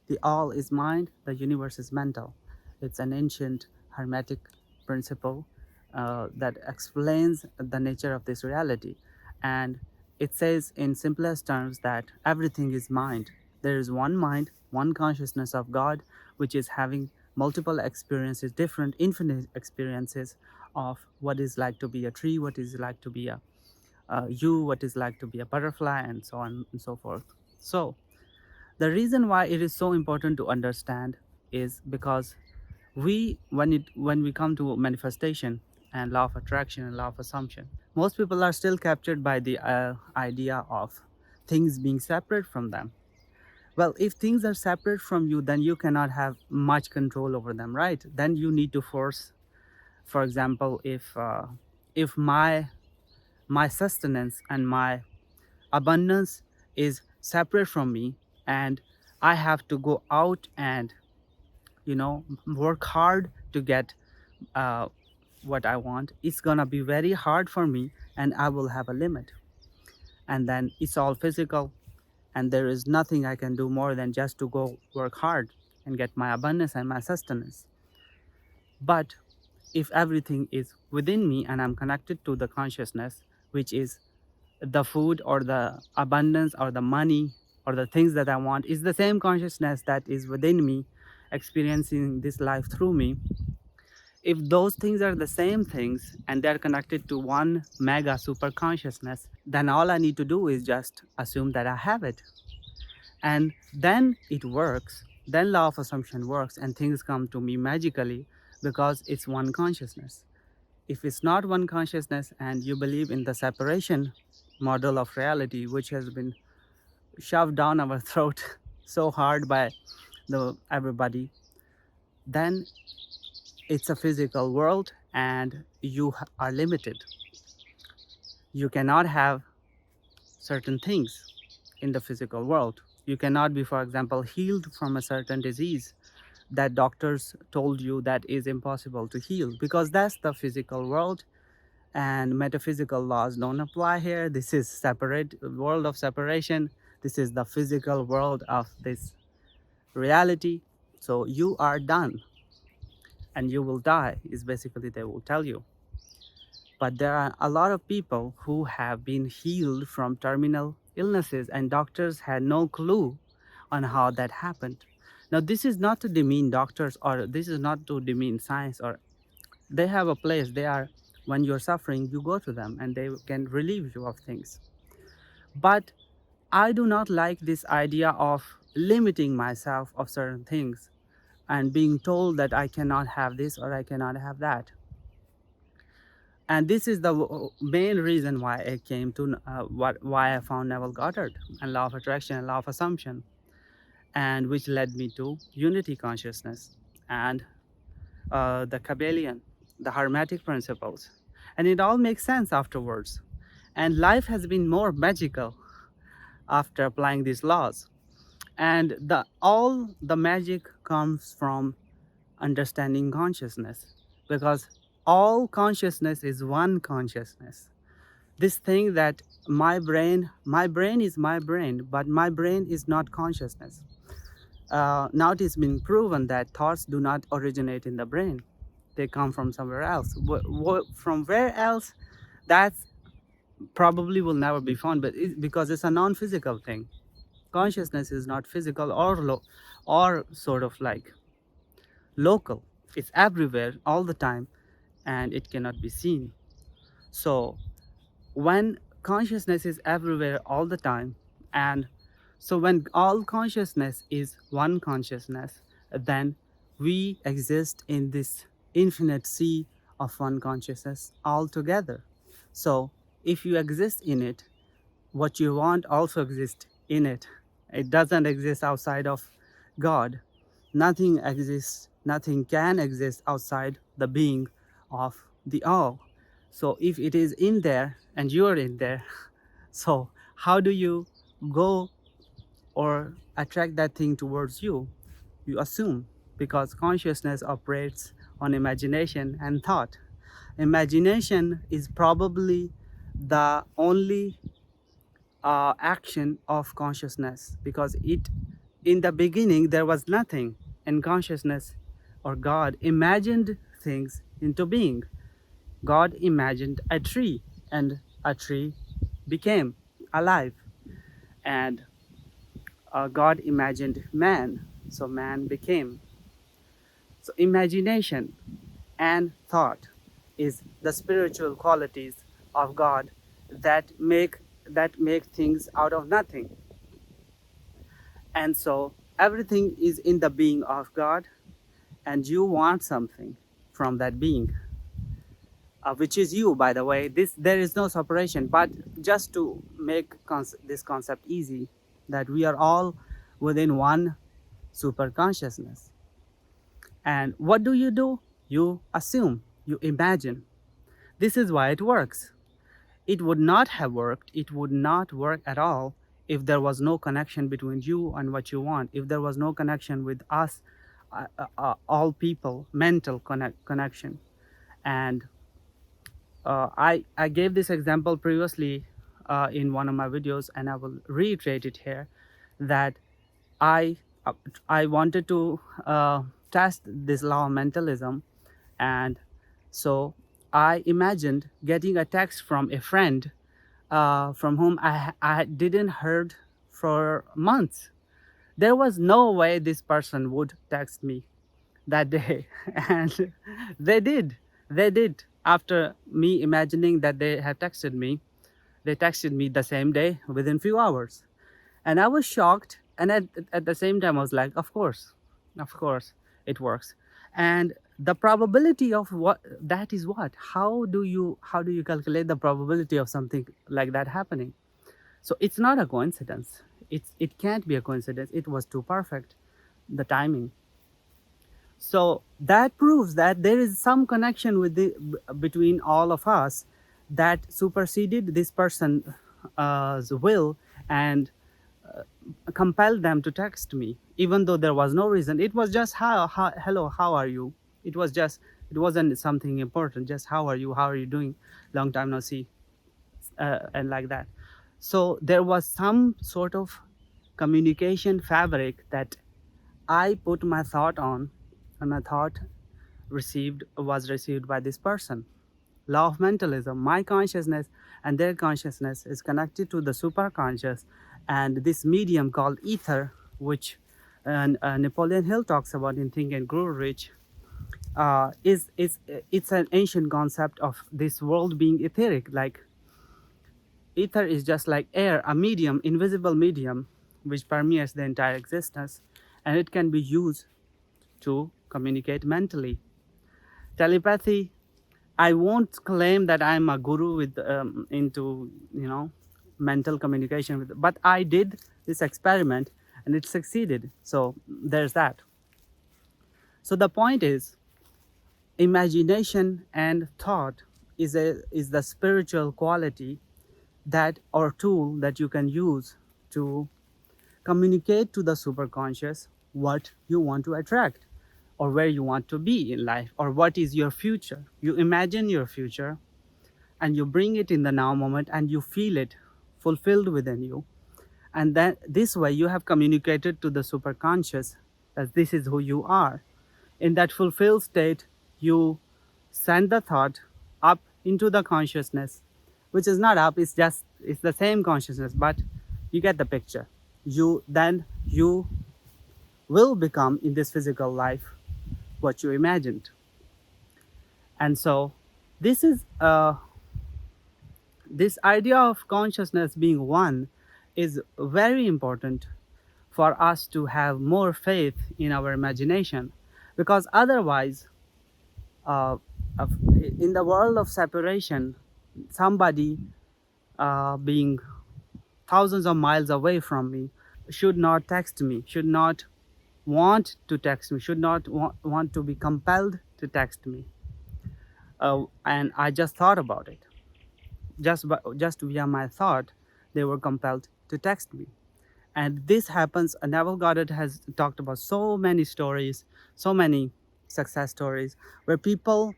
The all is mind, the universe is mental. It's an ancient hermetic principle that explains the nature of this reality. And it says in simplest terms that everything is mind. There is one mind, one consciousness of God, which is having multiple experiences, different infinite experiences of what is like to be a tree, what is like to be a you, what is like to be a butterfly, and so on and so forth. So the reason why it is so important to understand is because when we come to manifestation and law of attraction and law of assumption, most people are still captured by the idea of things being separate from them. Well, if things are separate from you, then you cannot have much control over them, right? Then you need to force, for example, if my sustenance and my abundance is separate from me, and I have to go out and work hard to get uh, what I want, it's gonna be very hard for me, and I will have a limit. And then it's all physical, and there is nothing I can do more than just to go work hard and get my abundance and my sustenance. But if everything is within me and I'm connected to the consciousness, which is the food or the abundance or the money or the things that I want, is the same consciousness that is within me, experiencing this life through me. If those things are the same things and they're connected to one mega super consciousness, then all I need to do is just assume that I have it. And then it works. Then law of assumption works and things come to me magically because it's one consciousness. If it's not one consciousness and you believe in the separation model of reality, which has been shoved down our throat so hard by the everybody, then it's a physical world and you are limited. You cannot have certain things in the physical world. You cannot be, for example, healed from a certain disease that doctors told you that is impossible to heal, because that's the physical world and metaphysical laws don't apply here. This is separate world of separation. This is the physical world of this reality. So you are done and you will die, is basically they will tell you. But there are a lot of people who have been healed from terminal illnesses and doctors had no clue on how that happened. Now this is not to demean doctors, or this is not to demean science, or they have a place. They are, when you're suffering, you go to them and they can relieve you of things. But I do not like this idea of limiting myself of certain things and being told that I cannot have this or I cannot have that. And this is the main reason why I came to why I found Neville Goddard and law of attraction and law of assumption, and which led me to unity consciousness and the Kabbalion, the Hermetic principles. And it all makes sense afterwards. And life has been more magical after applying these laws. And all the magic comes from understanding consciousness, because all consciousness is one consciousness. This thing that my brain is my brain, but my brain is not consciousness. Now it has been proven that thoughts do not originate in the brain. They come from somewhere else. From where else? That's probably will never be found, but because it's a non-physical thing. Consciousness is not physical or sort of like local. It's everywhere all the time and it cannot be seen. So when consciousness is everywhere all the time, and so when all consciousness is one consciousness, then we exist in this infinite sea of one consciousness all together. So if you exist in it, what you want also exists in it. It doesn't exist outside of God. Nothing exists, nothing can exist outside the being of the all. So if it is in there and you're in there, so how do you go or attract that thing towards you? You assume, because consciousness operates on imagination and thought. Imagination is probably the only action of consciousness, because it In the beginning, there was nothing, and consciousness or God imagined things into being. God imagined a tree, and a tree became alive. And God imagined man, so man became. So, imagination and thought is the spiritual qualities of God that make things out of nothing. And so everything is in the being of God, and you want something from that being, which is you, by the way. There is no separation, but just to make this concept easy, that we are all within one super consciousness. And what do? You assume, you imagine. This is why it works. It would not have worked, it would not work at all if there was no connection between you and what you want, if there was no connection with us, all people, mental connection. And I gave this example previously in one of my videos, and I will reiterate it here, that I uh, I wanted to test this law of mentalism, and so I imagined getting a text from a friend from whom I didn't heard for months. There was no way this person would text me that day, and they did. They did. After me imagining that they had texted me, they texted me the same day within few hours, and I was shocked. And at the same time, I was like, of course, it works. And the probability of that is what? How do you calculate the probability of something like that happening? So it's not a coincidence. It can't be a coincidence. It was too perfect, the timing. So that proves that there is some connection between all of us that superseded this person's will, and compelled them to text me, even though there was no reason. It was just hello, how are you? It wasn't something important. Just how are you? How are you doing? Long time no see, and like that. So there was some sort of communication fabric that I put my thought on, and my thought was received by this person. Law of mentalism. My consciousness and their consciousness is connected to the superconscious, and this medium called ether, which Napoleon Hill talks about in Think and Grow Rich, it's an ancient concept of this world being etheric. Like ether is just like air, a medium, invisible medium, which permeates the entire existence, and it can be used to communicate mentally. Telepathy, I won't claim that I'm a guru with into mental communication with, but I did this experiment and it succeeded. So there's that. So the point is, imagination and thought is the spiritual quality that, or tool that you can use to communicate to the superconscious what you want to attract, or where you want to be in life, or what is your future. You imagine your future and you bring it in the now moment, and you feel it fulfilled within you. And then this way you have communicated to the superconscious that this is who you are. In that fulfilled state, you send the thought up into the consciousness, which is not up, it's the same consciousness, but you get the picture. You will become in this physical life what you imagined. And so this is this idea of consciousness being one is very important for us to have more faith in our imagination, because otherwise, uh, in the world of separation, somebody being thousands of miles away from me should not text me, should not want to text me, should not want to be compelled to text me. And I just thought about it. Just via my thought, they were compelled to text me. And this happens. Neville Goddard has talked about so many stories, so many success stories, where people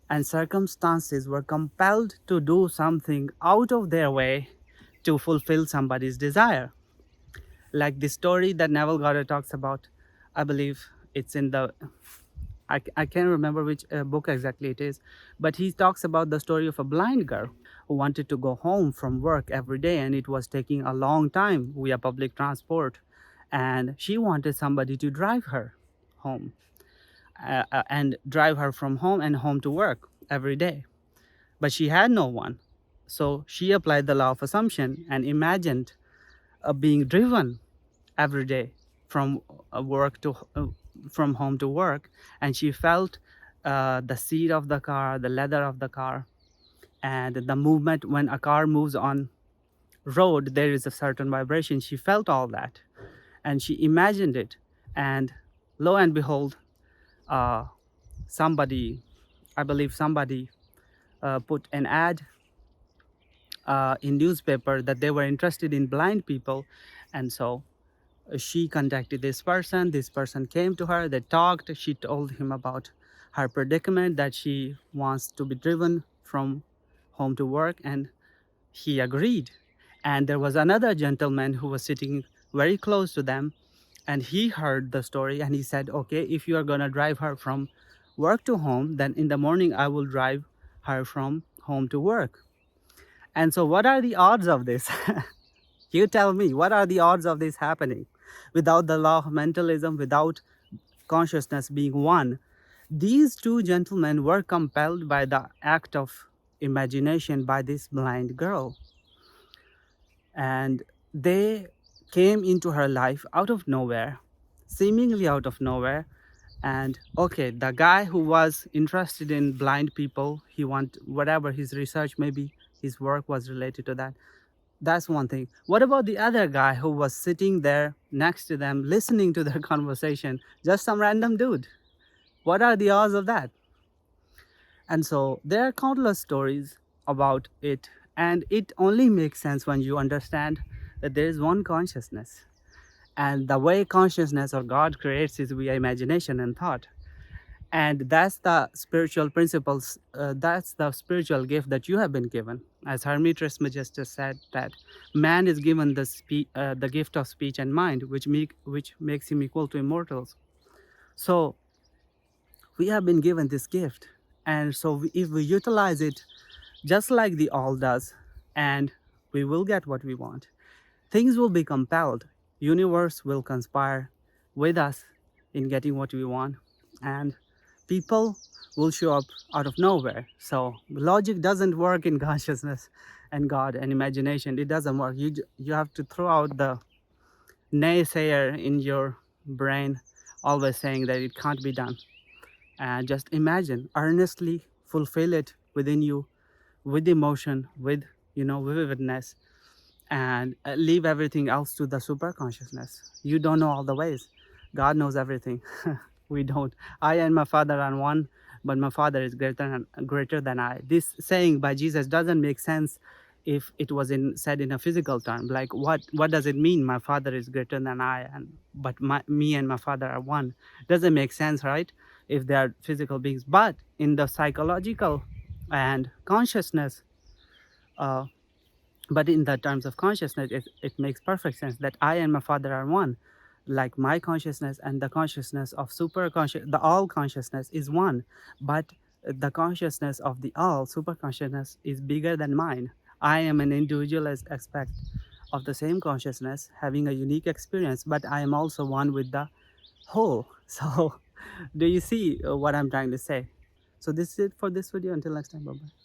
and circumstances were compelled to do something out of their way to fulfill somebody's desire. Like the story that Neville Goddard talks about, I believe it's in the, I can't remember which book exactly it is, but he talks about the story of a blind girl who wanted to go home from work every day, and it was taking a long time via public transport, and she wanted somebody to drive her home, and drive her from home and home to work every day. But she had no one. So she applied the law of assumption and imagined being driven every day from work to from home to work, and she felt the seat of the car, the leather of the car, and the movement when a car moves on road. There is a certain vibration. She felt all that, and she imagined it, and lo and behold, uh, somebody, I believe somebody, put an ad in newspaper that they were interested in blind people, and so she contacted this person. This person came to her, they talked, she told him about her predicament, that she wants to be driven from home to work, and he agreed. And there was another gentleman who was sitting very close to them, and he heard the story, and he said, okay, if you are going to drive her from work to home, then in the morning I will drive her from home to work. And so what are the odds of this? You tell me, what are the odds of this happening? Without the law of mentalism, without consciousness being one, these two gentlemen were compelled by the act of imagination by this blind girl. And they came into her life out of nowhere, seemingly out of nowhere. And okay, the guy who was interested in blind people, he want whatever his research, maybe his work was related to that. That's one thing. What about the other guy who was sitting there next to them, listening to their conversation? Just some random dude. What are the odds of that? And so there are countless stories about it, and it only makes sense when you understand that there is one consciousness. And the way consciousness or God creates is via imagination and thought. And that's the spiritual principles, that's the spiritual gift that you have been given. As Hermes Trismegistus said, that man is given the gift of speech and mind, which makes him equal to immortals. So we have been given this gift, and so if we utilize it just like the all does, and we will get what we want. Things will be compelled. Universe will conspire with us in getting what we want, and people will show up out of nowhere. So logic doesn't work in consciousness and God and imagination. It doesn't work. You have to throw out the naysayer in your brain, always saying that it can't be done. And just imagine, earnestly fulfill it within you, with emotion, with vividness, and leave everything else to the super consciousness. You don't know all the ways. God knows everything. We don't. I and my Father are one, but my Father is greater than I. This saying by Jesus doesn't make sense if it was said in a physical term. Like what does it mean? My Father is greater than I, but me and my Father are one. Doesn't make sense, right? If they are physical beings. But in the psychological and consciousness, but in the terms of consciousness, it makes perfect sense that I and my Father are one. Like my consciousness and the consciousness of the all consciousness is one, but the consciousness of the all super consciousness is bigger than mine. I am an individualized aspect of the same consciousness having a unique experience, but I am also one with the whole. So do you see what I'm trying to say? So this is it for this video. Until next time, bye bye.